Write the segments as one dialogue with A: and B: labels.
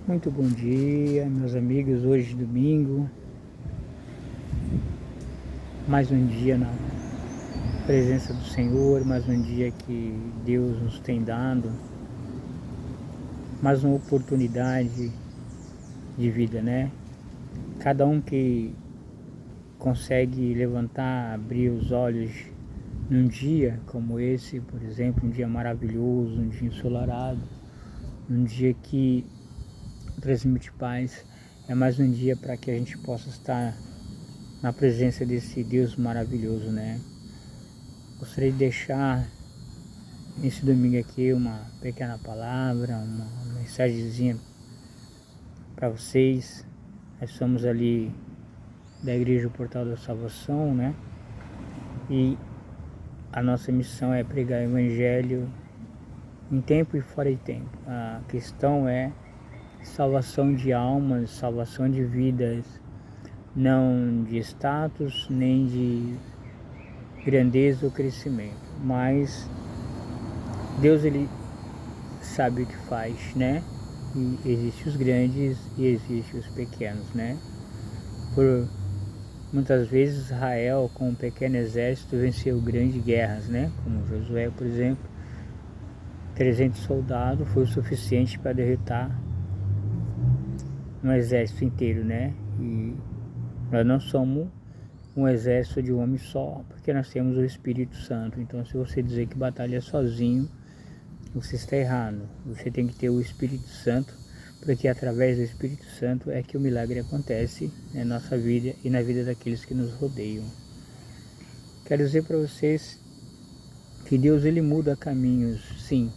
A: Muito bom dia, meus amigos. Hoje, domingo, mais um dia na presença do Senhor, mais um dia que Deus nos tem dado, mais uma oportunidade de vida, né? Cada um que consegue levantar, abrir os olhos num dia como esse, por exemplo, um dia maravilhoso, um dia ensolarado, um dia que transmite paz, é mais um dia para que a gente possa estar na presença desse Deus maravilhoso, né? Gostaria de deixar nesse domingo aqui uma pequena palavra, uma mensagenzinha para vocês. Nós somos ali da Igreja Portal da Salvação, né? E a nossa missão é pregar o Evangelho em tempo e fora de tempo. A questão é salvação de almas, salvação de vidas, não de status, nem de grandeza ou crescimento, mas Deus ele sabe o que faz, né? E existem os grandes e existem os pequenos, né? Por muitas vezes Israel com um pequeno exército venceu grandes guerras, né? Como Josué, por exemplo, 300 soldados foi o suficiente para derrotar um exército inteiro, né? E nós não somos um exército de um homem só, porque nós temos o Espírito Santo. Então, se você dizer que batalha sozinho, você está errado. Você tem que ter o Espírito Santo, porque através do Espírito Santo é que o milagre acontece na nossa vida e na vida daqueles que nos rodeiam. Quero dizer para vocês que Deus ele muda caminhos, sim.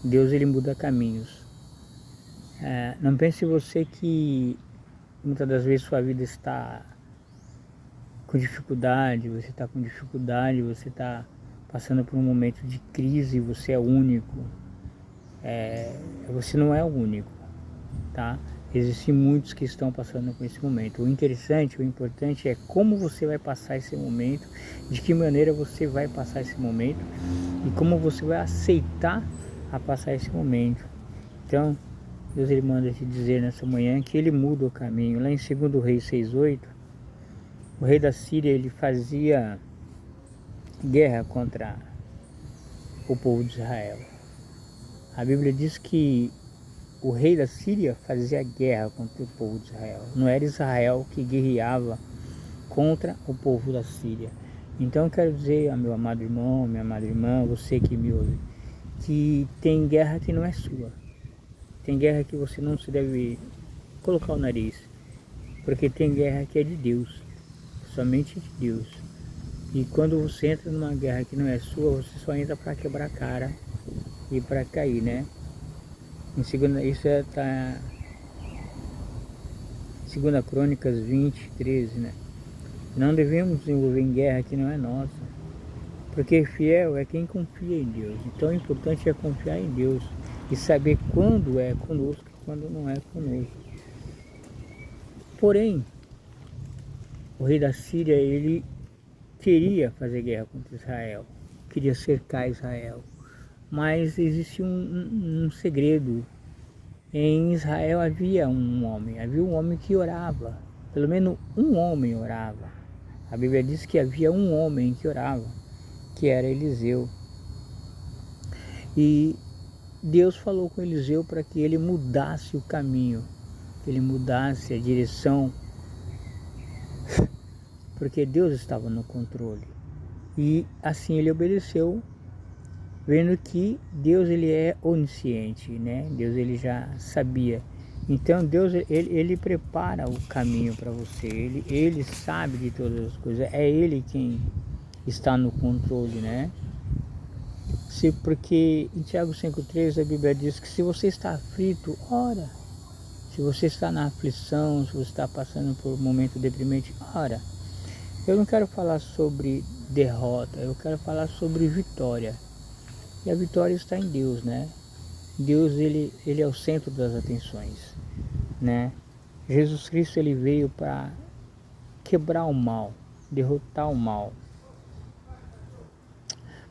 A: Deus ele muda caminhos. Não pense você que muitas das vezes sua vida está com dificuldade, você está passando por um momento de crise, você é único. Você não é o único, tá? Existem muitos que estão passando por esse momento. O interessante, o importante é como você vai passar esse momento, de que maneira você vai passar esse momento e como você vai aceitar a passar esse momento. Então, Deus ele manda te dizer nessa manhã que ele muda o caminho. Lá em 2 Reis 6:8, o rei da Síria ele fazia guerra contra o povo de Israel. A Bíblia diz que o rei da Síria fazia guerra contra o povo de Israel. Não era Israel que guerreava contra o povo da Síria. Então eu quero dizer, meu amado irmão, minha amada irmã, você que me ouve, que tem guerra que não é sua. Tem guerra que você não se deve colocar o nariz, porque tem guerra que é de Deus, somente de Deus. E quando você entra numa guerra que não é sua, você só entra para quebrar a cara e para cair, né? Isso está em 2 Crônicas 20:13, né? Não devemos nos envolver em guerra que não é nossa, porque fiel é quem confia em Deus. Então o importante é confiar em Deus e saber quando é conosco e quando não é conosco. Porém, o rei da Síria, ele queria fazer guerra contra Israel, queria cercar Israel, mas existe um segredo. Em Israel havia um homem que orava, pelo menos um homem orava. A Bíblia diz que havia um homem que orava, que era Eliseu. E Deus falou com Eliseu para que ele mudasse o caminho, que ele mudasse a direção, porque Deus estava no controle. E assim ele obedeceu, vendo que Deus ele é onisciente, né? Deus ele já sabia. Então Deus ele prepara o caminho para você, ele sabe de todas as coisas, é ele quem está no controle, né? Porque em Tiago 5:3 a Bíblia diz que se você está aflito, ora. Se você está na aflição, se você está passando por um momento deprimente, ora. Eu não quero falar sobre derrota, eu quero falar sobre vitória. E a vitória está em Deus, né? Deus, ele é o centro das atenções, né? Jesus Cristo, ele veio para quebrar o mal, derrotar o mal.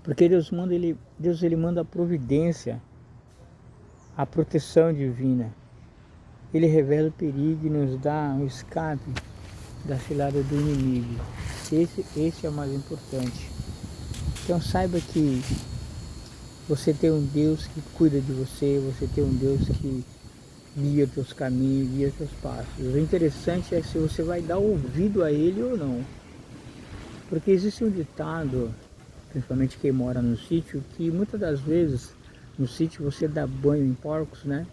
A: Porque Deus ele manda a providência, a proteção divina. Ele revela o perigo e nos dá um escape da cilada do inimigo. Esse é o mais importante. Então saiba que você tem um Deus que cuida de você, você tem um Deus que guia teus caminhos, guia teus passos. O interessante é se você vai dar ouvido a Ele ou não. Porque existe um ditado, principalmente quem mora no sítio, que muitas das vezes no sítio você dá banho em porcos, né?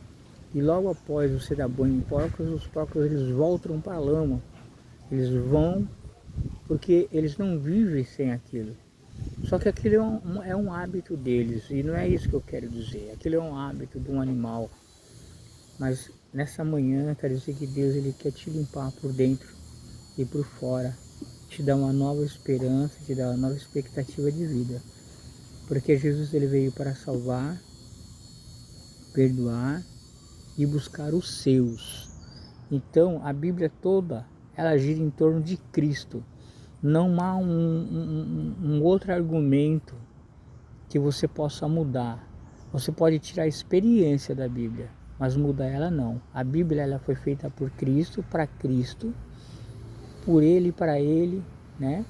A: E logo após você dar banho em porcos, os porcos eles voltam para a lama. Eles vão porque eles não vivem sem aquilo. Só que aquilo é um hábito deles, e não é isso que eu quero dizer. Aquilo é um hábito de um animal. Mas nessa manhã, quero dizer que Deus ele quer te limpar por dentro e por fora. Te dar uma nova esperança, te dar uma nova expectativa de vida. Porque Jesus ele veio para salvar, perdoar e buscar os seus. Então a Bíblia toda ela gira em torno de Cristo. Não há um outro argumento que você possa mudar. Você pode tirar a experiência da Bíblia, mas mudar ela não. A Bíblia ela foi feita por Cristo, para Cristo, por Ele e para Ele, né?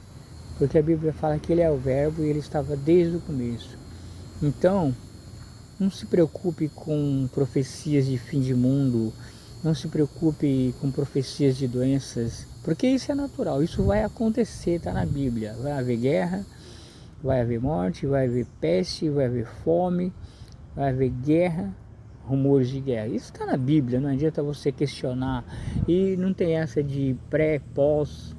A: Porque a Bíblia fala que Ele é o Verbo e Ele estava desde o começo. Então, não se preocupe com profecias de fim de mundo, não se preocupe com profecias de doenças, porque isso é natural, isso vai acontecer, está na Bíblia. Vai haver guerra, vai haver morte, vai haver peste, vai haver fome, vai haver guerra, rumores de guerra. Isso está na Bíblia, não adianta você questionar. E não tem essa de pré, pós.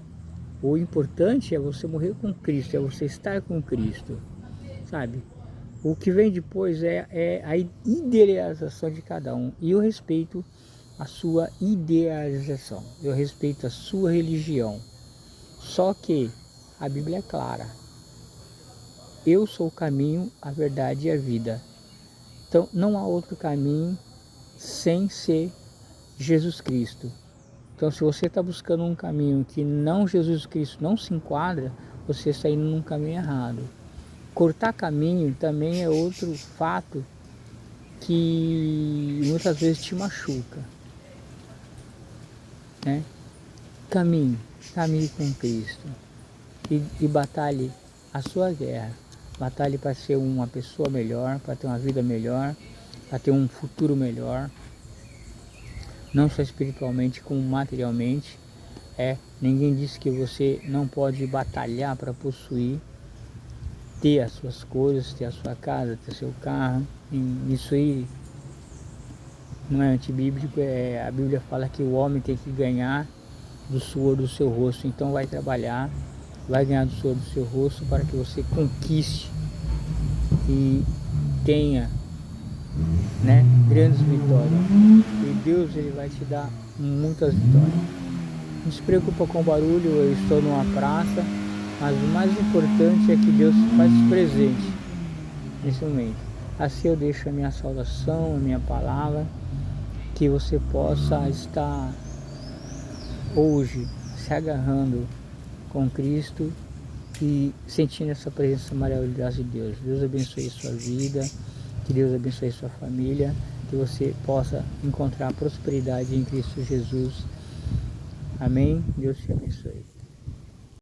A: O importante é você morrer com Cristo, é você estar com Cristo, sabe? O que vem depois é a idealização de cada um. E eu respeito a sua idealização, eu respeito a sua religião. Só que a Bíblia é clara. Eu sou o caminho, a verdade e a vida. Então não há outro caminho sem ser Jesus Cristo. Então se você está buscando um caminho que não Jesus Cristo não se enquadra, você está indo num caminho errado. Cortar caminho também é outro fato que muitas vezes te machuca, né? Caminhe com Cristo e batalhe a sua guerra. Batalhe para ser uma pessoa melhor, para ter uma vida melhor, para ter um futuro melhor, não só espiritualmente como materialmente. Ninguém disse que você não pode batalhar para possuir, ter as suas coisas, ter a sua casa, ter seu carro. Isso aí não é antibíblico, a Bíblia fala que o homem tem que ganhar do suor do seu rosto. Então vai trabalhar, vai ganhar do suor do seu rosto para que você conquiste e tenha, né, grandes vitórias. E Deus ele vai te dar muitas vitórias. Não se preocupa com o barulho, eu estou numa praça, mas o mais importante é que Deus se faz presente nesse momento. Assim eu deixo a minha saudação, a minha palavra, que você possa estar hoje se agarrando com Cristo e sentindo essa presença maravilhosa de Deus. Deus abençoe a sua vida, que Deus abençoe a sua família, que você possa encontrar prosperidade em Cristo Jesus. Amém? Deus te abençoe.